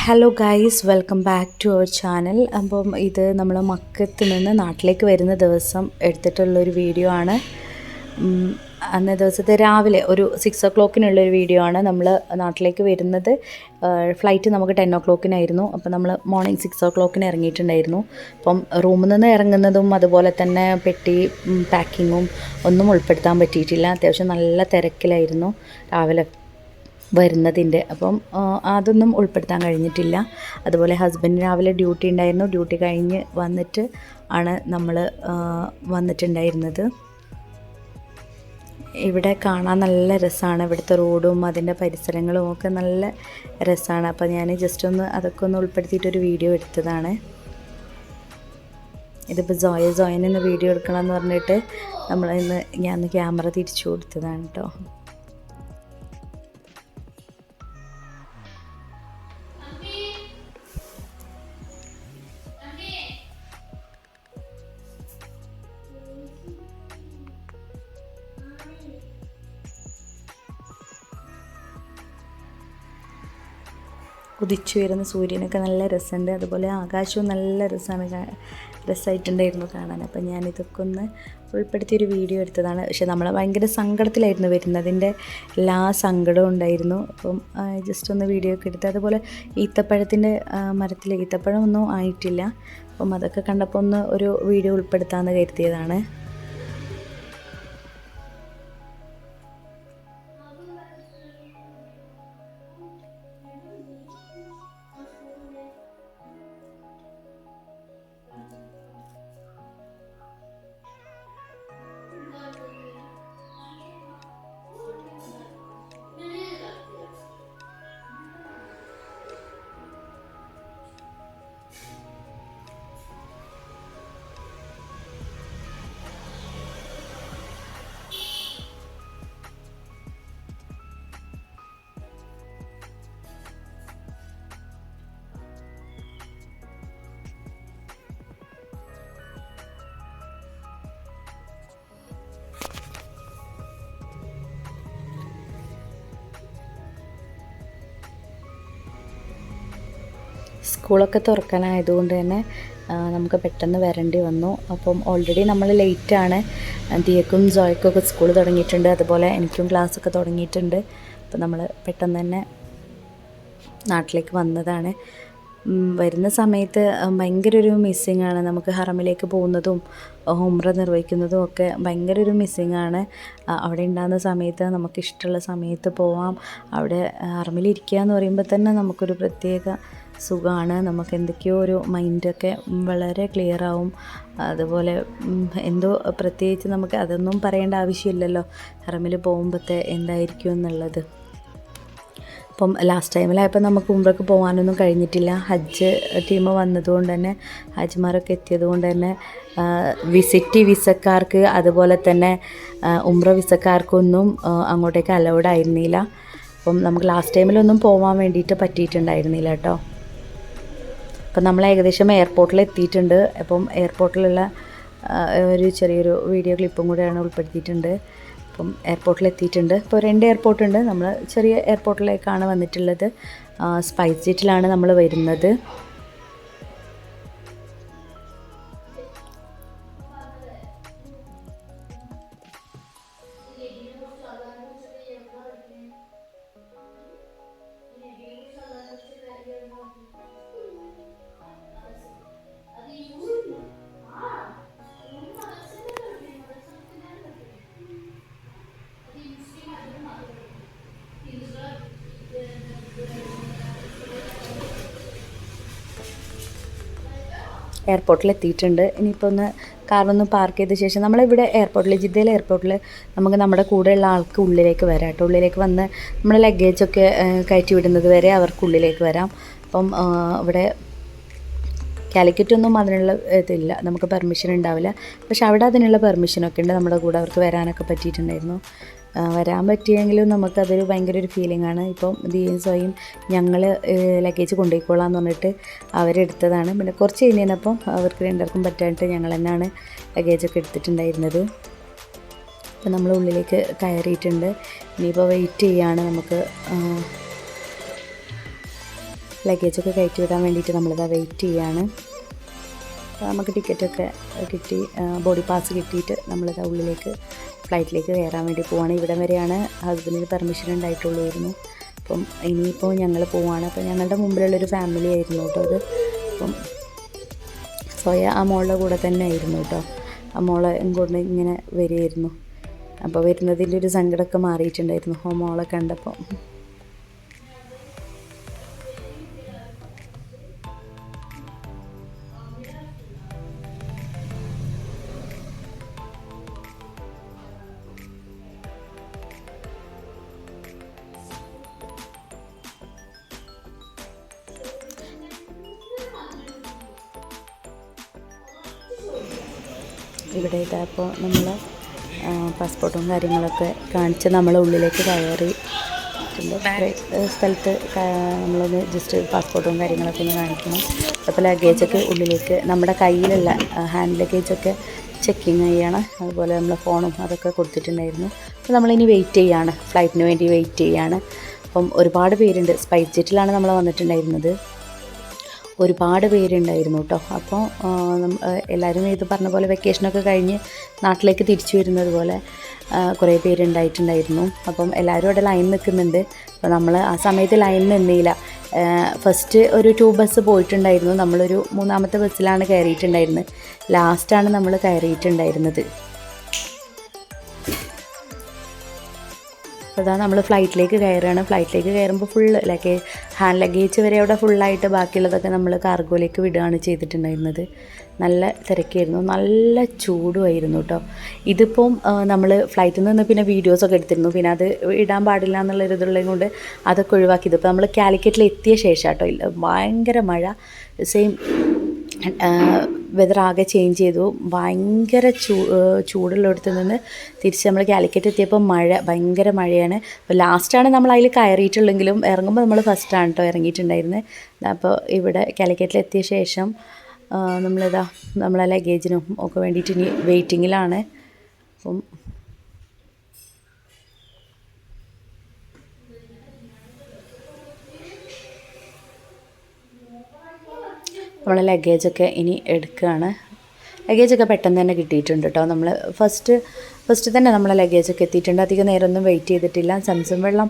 Hello guys, welcome back to our channel. അപ്പം ഇത് നമ്മൾ മക്കത്ത് നിന്ന് നാട്ടിലേക്ക് വരുന്ന ദിവസം എടുത്തിട്ടുള്ളൊരു വീഡിയോ ആണ്. അന്നേ ദിവസത്തെ രാവിലെ ഒരു 6 o'clockനുള്ളൊരു വീഡിയോ ആണ്. നമ്മൾ നാട്ടിലേക്ക് വരുന്നത് ഫ്ലൈറ്റ് നമുക്ക് 10 o'clockനായിരുന്നു. അപ്പോൾ നമ്മൾ മോർണിംഗ് 6 o'clockന് ഇറങ്ങിയിട്ടുണ്ടായിരുന്നു. അപ്പം റൂമിൽ നിന്ന് ഇറങ്ങുന്നതും അതുപോലെ തന്നെ പെട്ടി പാക്കിങ്ങും ഒന്നും ഉൾപ്പെടുത്താൻ പറ്റിയിട്ടില്ല. അത്യാവശ്യം നല്ല തിരക്കിലായിരുന്നു രാവിലെ വരുന്നതിൻ്റെ. അപ്പം അതൊന്നും ഉൾപ്പെടുത്താൻ കഴിഞ്ഞിട്ടില്ല. അതുപോലെ ഹസ്ബൻഡ് രാവിലെ ഡ്യൂട്ടി ഉണ്ടായിരുന്നു. ഡ്യൂട്ടി കഴിഞ്ഞ് വന്നിട്ട് ആണ് നമ്മൾ വന്നിട്ടുണ്ടായിരുന്നത്. ഇവിടെ കാണാൻ നല്ല രസമാണ്. ഇവിടുത്തെ റോഡും അതിൻ്റെ പരിസരങ്ങളും ഒക്കെ നല്ല രസമാണ്. അപ്പോൾ ഞാൻ ജസ്റ്റ് ഒന്ന് അതൊക്കെ ഒന്ന് ഉൾപ്പെടുത്തിയിട്ടൊരു വീഡിയോ എടുത്തതാണ്. ഇതിപ്പോൾ ജോയിന് വീഡിയോ എടുക്കണമെന്ന് പറഞ്ഞിട്ട് ഞാൻ ക്യാമറ തിരിച്ചു കൊടുത്തതാണ് കേട്ടോ. ഉദിച്ചു വരുന്ന സൂര്യനൊക്കെ നല്ല രസമുണ്ട്. അതുപോലെ ആകാശവും നല്ല രസമായിട്ടുണ്ടായിരുന്നു കാണാൻ. അപ്പം ഞാനിതൊക്കെ ഒന്ന് ഉൾപ്പെടുത്തിയൊരു വീഡിയോ എടുത്തതാണ്. പക്ഷേ നമ്മൾ ഭയങ്കര സങ്കടത്തിലായിരുന്നു വരുന്നതിൻ്റെ എല്ലാ സങ്കടവും ഉണ്ടായിരുന്നു. അപ്പം ജസ്റ്റ് ഒന്ന് വീഡിയോ ഒക്കെ എടുത്ത്. അതുപോലെ ഈത്തപ്പഴത്തിൻ്റെ മരത്തിൽ ഈത്തപ്പഴമൊന്നും ആയിട്ടില്ല. അപ്പം അതൊക്കെ കണ്ടപ്പോൾ ഒന്ന് ഒരു വീഡിയോ ഉൾപ്പെടുത്താമെന്ന് കരുതിയതാണ്. സ്കൂളൊക്കെ തുറക്കാനായതുകൊണ്ട് തന്നെ നമുക്ക് പെട്ടെന്ന് വരേണ്ടി വന്നു. അപ്പം ഓൾറെഡി നമ്മൾ ലേറ്റാണ്. ദിയക്കും ജോയ്ക്കൊക്കെ സ്കൂൾ തുടങ്ങിയിട്ടുണ്ട്. അതുപോലെ എനിക്കും ക്ലാസ്സൊക്കെ തുടങ്ങിയിട്ടുണ്ട്. അപ്പം നമ്മൾ പെട്ടെന്ന് തന്നെ നാട്ടിലേക്ക് വന്നതാണ്. വരുന്ന സമയത്ത് ഭയങ്കര ഒരു മിസ്സിങ് ആണ്. നമുക്ക് ഹറമിലേക്ക് പോകുന്നതും ഉംറ നിർവഹിക്കുന്നതും ഒക്കെ ഭയങ്കര ഒരു മിസ്സിങ് ആണ്. അവിടെ ഉണ്ടാകുന്ന സമയത്ത് നമുക്കിഷ്ടമുള്ള സമയത്ത് പോവാം. അവിടെ ഹറമിലിരിക്കുക എന്ന് പറയുമ്പോൾ തന്നെ നമുക്കൊരു പ്രത്യേക സുഖമാണ്. നമുക്ക് എന്തൊക്കെയോ ഒരു മൈൻഡൊക്കെ വളരെ ക്ലിയർ ആവും. അതുപോലെ എന്തോ പ്രത്യേകിച്ച് നമുക്ക് അതൊന്നും പറയേണ്ട ആവശ്യമില്ലല്ലോ ഹറമിൽ പോകുമ്പോഴത്തെ എന്തായിരിക്കും എന്നുള്ളത്. അപ്പം ലാസ്റ്റ് ടൈമിലായപ്പോൾ നമുക്ക് ഉംറയ്ക്ക് പോകാനൊന്നും കഴിഞ്ഞിട്ടില്ല. ഹജ്ജ് ടീം വന്നതുകൊണ്ട് തന്നെ ഹജ്ജ്മാരൊക്കെ എത്തിയതുകൊണ്ട് തന്നെ വിസിറ്റ് വിസക്കാർക്ക് അതുപോലെ തന്നെ ഉംറ വിസക്കാർക്കൊന്നും അങ്ങോട്ടേക്ക് അലൗഡ് ആയിരുന്നില്ല. അപ്പം നമുക്ക് ലാസ്റ്റ് ടൈമിലൊന്നും പോകാൻ വേണ്ടിയിട്ട് പറ്റിയിട്ടുണ്ടായിരുന്നില്ല കേട്ടോ. അപ്പം നമ്മൾ ഏകദേശം എയർപോർട്ടിൽ എത്തിയിട്ടുണ്ട്. അപ്പം എയർപോർട്ടിലുള്ള ഒരു ചെറിയൊരു വീഡിയോ ക്ലിപ്പും കൂടെയാണ് ഉൾപ്പെടുത്തിയിട്ടുണ്ട്. അപ്പം എയർപോർട്ടിൽ എത്തിയിട്ടുണ്ട്. ഇപ്പോൾ 2 എയർപോർട്ടുണ്ട്. നമ്മൾ ചെറിയ എയർപോർട്ടിലേക്കാണ് വന്നിട്ടുള്ളത്. സ്പൈസ് ജെറ്റിലാണ് നമ്മൾ വരുന്നത്. എയർപോർട്ടിൽ എത്തിയിട്ടുണ്ട്. ഇനിയിപ്പോൾ ഒന്ന് കാറൊന്ന് പാർക്ക് ചെയ്ത ശേഷം നമ്മളിവിടെ എയർപോർട്ടിൽ ജിദ്ദയിലെ എയർപോർട്ടിൽ നമുക്ക് നമ്മുടെ കൂടെയുള്ള ആൾക്ക് ഉള്ളിലേക്ക് വരാം കേട്ടോ. ഉള്ളിലേക്ക് വന്ന് നമ്മൾ ലഗേജൊക്കെ കയറ്റി വിടുന്നത് വരെ അവർക്ക് ഉള്ളിലേക്ക് വരാം. അപ്പം ഇവിടെ കാലിക്കറ്റൊന്നും അതിനുള്ള ഇതില്ല, നമുക്ക് പെർമിഷൻ ഉണ്ടാവില്ല. പക്ഷെ അവിടെ അതിനുള്ള പെർമിഷനൊക്കെ ഉണ്ട്. നമ്മുടെ കൂടെ അവർക്ക് വരാനൊക്കെ പറ്റിയിട്ടുണ്ടായിരുന്നു. വരാൻ പറ്റിയെങ്കിലും നമുക്കതൊരു ഭയങ്കര ഒരു ഫീലിംഗ് ആണ്. ഇപ്പം ദിയയും സോയും ഞങ്ങൾ ലഗേജ് കൊണ്ടുപോയിക്കോളാം എന്ന് പറഞ്ഞിട്ട് അവരെടുത്തതാണ്. പിന്നെ കുറച്ച് കഴിഞ്ഞപ്പം അവർക്ക് രണ്ടുപേർക്കും പറ്റാനായിട്ട് ഞങ്ങൾ തന്നെയാണ് ലഗേജൊക്കെ എടുത്തിട്ടുണ്ടായിരുന്നത്. അപ്പോൾ നമ്മൾ ഉള്ളിലേക്ക് കയറിയിട്ടുണ്ട്. ഇനിയിപ്പോൾ വെയിറ്റ് ചെയ്യാണ് നമുക്ക് ലഗേജൊക്കെ കയറ്റി വിടാൻ വേണ്ടിയിട്ട് നമ്മളിതാ വെയിറ്റ് ചെയ്യാണ്. നമുക്ക് ടിക്കറ്റൊക്കെ കിട്ടി, ബോഡി പാസ് കിട്ടിയിട്ട് നമ്മളിതാ ഉള്ളിലേക്ക് ഫ്ലൈറ്റിലേക്ക് കയറാൻ വേണ്ടി പോവാണ്. ഇവിടെ വരെയാണ് ഹസ്ബൻഡിന് പെർമിഷൻ ഉണ്ടായിട്ടുള്ളായിരുന്നു. അപ്പം ഇനിയിപ്പോൾ ഞങ്ങൾ പോവാണ്. അപ്പോൾ ഞങ്ങളുടെ മുമ്പിലുള്ളൊരു ഫാമിലി ആയിരുന്നു കേട്ടോ അത്. അപ്പം സോയ ആ മോളുടെ കൂടെ തന്നെ ആയിരുന്നു കേട്ടോ. ആ മോളെ കൊണ്ട് ഇങ്ങനെ വരികയായിരുന്നു. അപ്പോൾ വരുന്നതിൻ്റെ ഒരു സങ്കടമൊക്കെ മാറിയിട്ടുണ്ടായിരുന്നു ആ മോളെ കണ്ടപ്പോൾ. ഇവിടെ ഇതാപ്പോൾ നമ്മൾ പാസ്പോർട്ടും കാര്യങ്ങളൊക്കെ കാണിച്ച് നമ്മൾ ഉള്ളിലേക്ക് കയറി സ്ഥലത്ത് നമ്മളൊന്ന് ജസ്റ്റ് പാസ്പോർട്ടും കാര്യങ്ങളൊക്കെ ഒന്ന് കാണിക്കണം. അപ്പോൾ ലഗേജൊക്കെ ഉള്ളിലേക്ക് നമ്മുടെ കയ്യിലുള്ള ഹാൻഡ് ലഗേജൊക്കെ ചെക്കിങ് ചെയ്യണം. അതുപോലെ നമ്മൾ ഫോണും അതൊക്കെ കൊടുത്തിട്ടുണ്ടായിരുന്നു. അപ്പോൾ നമ്മളിനി വെയിറ്റ് ചെയ്യാണ്, ഫ്ലൈറ്റിന് വേണ്ടി വെയിറ്റ് ചെയ്യാണ്. അപ്പം ഒരുപാട് പേരുണ്ട്. സ്പൈസ് ജെറ്റിലാണ് നമ്മൾ വന്നിട്ടുണ്ടായിരുന്നത്. ഒരുപാട് പേരുണ്ടായിരുന്നു കേട്ടോ. അപ്പോൾ എല്ലാവരും ഇത് പറഞ്ഞ പോലെ വെക്കേഷനൊക്കെ കഴിഞ്ഞ് നാട്ടിലേക്ക് തിരിച്ചു വരുന്നത് പോലെ കുറേ പേരുണ്ടായിട്ടുണ്ടായിരുന്നു. അപ്പം എല്ലാവരും അവിടെ ലൈൻ നിൽക്കുന്നുണ്ട്. അപ്പോൾ നമ്മൾ ആ സമയത്ത് ലൈൻ നിന്നില്ല. ഫസ്റ്റ് ഒരു 2 ബസ് പോയിട്ടുണ്ടായിരുന്നു. നമ്മളൊരു 3ാമത്തെ ബസ്സിലാണ് കയറിയിട്ടുണ്ടായിരുന്നത്. ലാസ്റ്റാണ് നമ്മൾ കയറിയിട്ടുണ്ടായിരുന്നത്. അതാ നമ്മൾ ഫ്ലൈറ്റിലേക്ക് കയറുകയാണ്. ഫ്ലൈറ്റിലേക്ക് കയറുമ്പോൾ ഫുള്ള് ഹാൻഡ് ലഗേജ് വരെ അവിടെ ഫുള്ളായിട്ട് ബാക്കിയുള്ളതൊക്കെ നമ്മൾ കാർഗോയിലേക്ക് വിടുകയാണ് ചെയ്തിട്ടുണ്ടായിരുന്നത്. നല്ല തിരക്കായിരുന്നു, നല്ല ചൂടുമായിരുന്നു കേട്ടോ. ഇതിപ്പം നമ്മൾ ഫ്ലൈറ്റിൽ നിന്ന് പിന്നെ വീഡിയോസൊക്കെ എടുത്തിരുന്നു. പിന്നെ അത് ഇടാൻ പാടില്ല എന്നുള്ളൊരിതുള്ളത് കൊണ്ട് അതൊക്കെ ഒഴിവാക്കിയത്. ഇപ്പോൾ നമ്മൾ കാലിക്കറ്റിൽ എത്തിയ ശേഷം കേട്ടോ ഭയങ്കര മഴ. സെയിം വെതർ ആകെ ചേഞ്ച് ചെയ്തു. ഭയങ്കര ചൂടുള്ളിടത്ത് നിന്ന് തിരിച്ച് നമ്മൾ കാലിക്കറ്റ് എത്തിയപ്പോൾ ഭയങ്കര മഴയാണ്. അപ്പോൾ ലാസ്റ്റാണ് നമ്മൾ അതിൽ കയറിയിട്ടുള്ളെങ്കിലും ഇറങ്ങുമ്പോൾ നമ്മൾ ഫസ്റ്റാണ് കേട്ടോ ഇറങ്ങിയിട്ടുണ്ടായിരുന്നത്. അപ്പോൾ ഇവിടെ കാലിക്കറ്റിൽ എത്തിയ ശേഷം നമ്മളെ ലഗേജിനും ഒക്കെ വേണ്ടിയിട്ട് ഇനി വെയിറ്റിങ്ങിലാണ്. അപ്പം നമ്മളെ ലഗേജൊക്കെ ഇനി എടുക്കുകയാണ്. ലഗേജൊക്കെ പെട്ടെന്ന് തന്നെ കിട്ടിയിട്ടുണ്ട് കേട്ടോ. നമ്മൾ ഫസ്റ്റ് തന്നെ നമ്മളെ ലഗേജൊക്കെ എത്തിയിട്ടുണ്ട്. അധികം നേരമൊന്നും വെയിറ്റ് ചെയ്തിട്ടില്ല. സംസം വെള്ളം